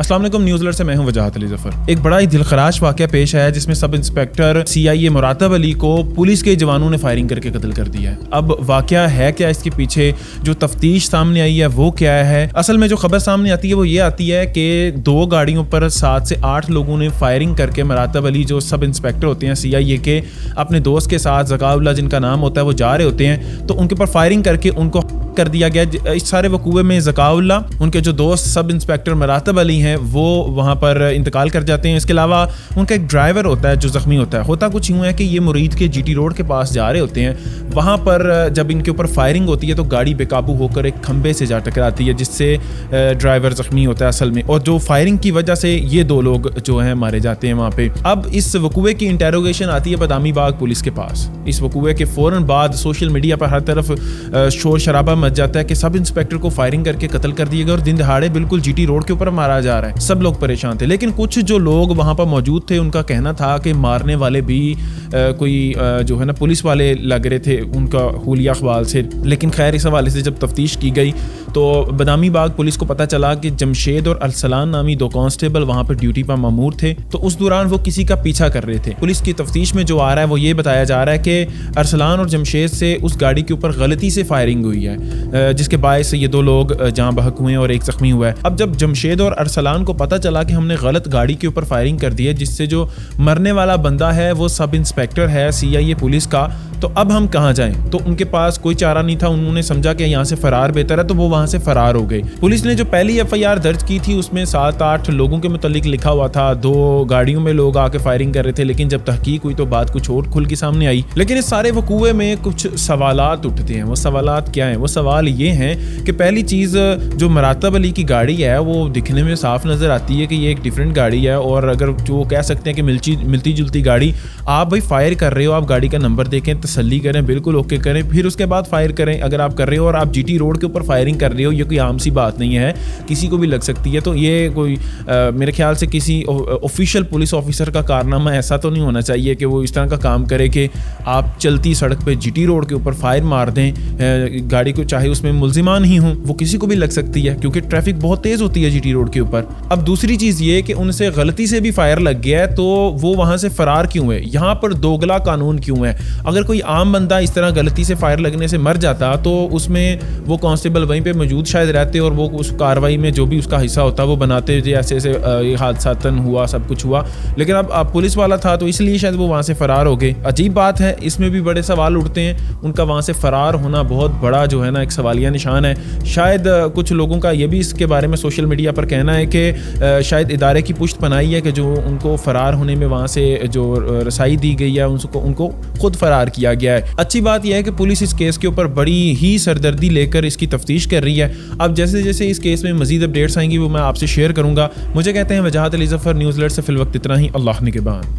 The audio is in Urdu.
السلام علیکم، نیوز الرٹ سے میں ہوں وجاہت علی ظفر۔ ایک بڑا ہی دلخراش واقعہ پیش آیا جس میں سب انسپیکٹر CIA مراتب علی کو پولیس کے جوانوں نے فائرنگ کر کے قتل کر دیا ہے۔ اب واقعہ ہے کیا، اس کے پیچھے جو تفتیش سامنے آئی ہے وہ کیا ہے؟ اصل میں جو خبر سامنے آتی ہے وہ یہ آتی ہے کہ 2 گاڑیوں پر 7 سے 8 لوگوں نے فائرنگ کر کے مراتب علی جو سب انسپیکٹر ہوتے ہیں CIA کے، اپنے دوست کے ساتھ ذکاء اللہ جن کا نام ہوتا ہے، وہ جا رہے ہوتے ہیں تو ان کے اوپر فائرنگ کر کے ان کو کر دیا گیا۔ اس سارے وقوع میں ذکاء اللہ، ان کے جو دوست سب انسپیکٹر مراتب علی ہیں، وہ وہاں پر انتقال کر جاتے ہیں۔ اس کے علاوہ ان کا ایک ڈرائیور ہوتا ہے جو زخمی ہوتا ہے۔ ہوتا کچھ یوں ہے کہ یہ مرید کے GT روڈ کے پاس جا رہے ہوتے ہیں، وہاں پر جب ان کے اوپر فائرنگ ہوتی ہے تو گاڑی بے قابو ہو کر ایک کھمبے سے جا ٹکراتی ہے، جس سے ڈرائیور زخمی ہوتا ہے اصل میں، اور جو فائرنگ کی وجہ سے یہ 2 لوگ جو ہیں مارے جاتے ہیں وہاں پہ۔ اب اس وقوع کی انٹیروگیشن آتی ہے بادامی باغ پولیس کے پاس۔ اس وقوع کے فوراً بعد سوشل میڈیا پر ہر طرف شور شرابہ مچ جاتا ہے کہ سب انسپیکٹر کو فائرنگ کر کے قتل کر دیا گیا اور دن دہاڑے بالکل GT روڈ کے اوپر مارا جا رہا ہے۔ سب لوگ پریشان تھے، لیکن کچھ جو لوگ وہاں پر موجود تھے ان کا کہنا تھا کہ مارنے والے بھی کوئی جو ہے نا پولیس والے لگ رہے تھے ان کا حولیہ اقوال سے۔ لیکن خیر اس حوالے سے جب تفتیش کی گئی تو بادامی باغ پولیس کو پتہ چلا کہ جمشید اور ارسلان نامی 2 کانسٹیبل وہاں پر ڈیوٹی پر مامور تھے، تو اس دوران وہ کسی کا پیچھا کر رہے تھے۔ پولیس کی تفتیش میں جو آ رہا ہے وہ یہ بتایا جا رہا ہے کہ ارسلان اور جمشید سے اس گاڑی کے اوپر غلطی سے فائرنگ ہوئی ہے، جس کے باعث یہ 2 لوگ جاں بحق ہوئے اور ایک زخمی ہوا ہے۔ اب جب جمشید اور ارسلان کو پتہ چلا کہ ہم نے غلط گاڑی کے اوپر فائرنگ کر دی ہے، جس سے جو مرنے والا بندہ ہے وہ سب انسپیکٹر ہے CIA پولیس کا، تو اب ہم کہاں جائیں؟ تو ان کے پاس کوئی چارہ نہیں تھا، انہوں نے سمجھا کہ یہاں سے فرار بہتر ہے، تو وہ وہاں سے فرار ہو گئے۔ پولیس نے جو پہلی FIR درج کی تھی اس میں 7-8 لوگوں کے متعلق لکھا ہوا تھا، 2 گاڑیوں میں لوگ آ کے فائرنگ کر رہے تھے، لیکن جب تحقیق ہوئی تو بات کچھ اور کھل کے سامنے آئی۔ لیکن اس سارے وقوع میں کچھ سوالات اٹھتے ہیں۔ وہ سوالات کیا ہیں؟ وہ سوال یہ ہیں کہ پہلی چیز، جو مراتب علی کی گاڑی ہے وہ دکھنے میں صاف نظر آتی ہے کہ یہ ایک ڈیفرنٹ گاڑی ہے، اور اگر جو کہہ سکتے ہیں کہ ملتی جلتی گاڑی، آپ بھائی فائر کر رہے ہو، آپ گاڑی کا نمبر دیکھیں، تسلی کریں، بالکل اوکے کریں، پھر اس کے بعد فائر کریں۔ اگر آپ کر رہے ہو اور آپ GT روڈ کے اوپر فائرنگ کر رہے ہو، یہ کوئی عام سی بات نہیں ہے، کسی کو بھی لگ سکتی ہے۔ تو یہ کوئی میرے خیال سے کسی آفیشیل پولیس آفیسر کا کارنامہ ایسا تو نہیں ہونا چاہیے کہ وہ اس طرح کا کام کرے کہ آپ چلتی سڑک پہ GT روڈ کے اوپر فائر مار دیں گاڑی کو، چاہے اس میں ملزمان ہی ہوں، وہ کسی کو بھی لگ سکتی ہے کیونکہ ٹریفک بہت تیز ہوتی ہے GT روڈ کے اوپر۔ اب دوسری چیز یہ کہ ان سے غلطی سے بھی فائر لگ گیا ہے، تو وہ وہاں سے فرار کیوں ہے؟ یہاں پر دوگلا قانون کیوں ہے؟ اگر کوئی عام بندہ اس طرح غلطی سے فائر لگنے سے مر جاتا تو اس میں وہ کانسٹیبل وہیں پہ موجود شاید رہتے اور وہ اس کارروائی میں جو بھی اس کا حصہ ہوتا وہ بناتے، ایسے ایسے یہ حادثاتن ہوا، سب کچھ ہوا، لیکن اب پولیس والا تھا تو اس لیے شاید وہ وہاں سے فرار ہو گئے۔ عجیب بات ہے، اس میں بھی بڑے سوال اٹھتے ہیں۔ ان کا وہاں سے فرار ہونا بہت بڑا جو ہے نا ایک سوالیہ نشان ہے۔ شاید کچھ لوگوں کا یہ بھی اس کے بارے میں سوشل میڈیا پر کہنا ہے کہ شاید ادارے کی پشت پناہی ہے کہ جو ان کو فرار ہونے میں وہاں سے جو رسائی دی گئی ہے ان کو خود فرار کیا گیا ہے۔ اچھی بات یہ ہے کہ پولیس اس کیس کے اوپر بڑی ہی سردردی لے کر اس کی تفتیش کر رہی ہے۔ اب جیسے جیسے اس کیس میں مزید اپڈیٹس آئیں گی وہ میں آپ سے شیئر کروں گا۔ مجھے کہتے ہیں وجاہت علی ظفر، نیوز الرٹ سے فی الوقت اتنا ہی۔ اللہ نگہبان۔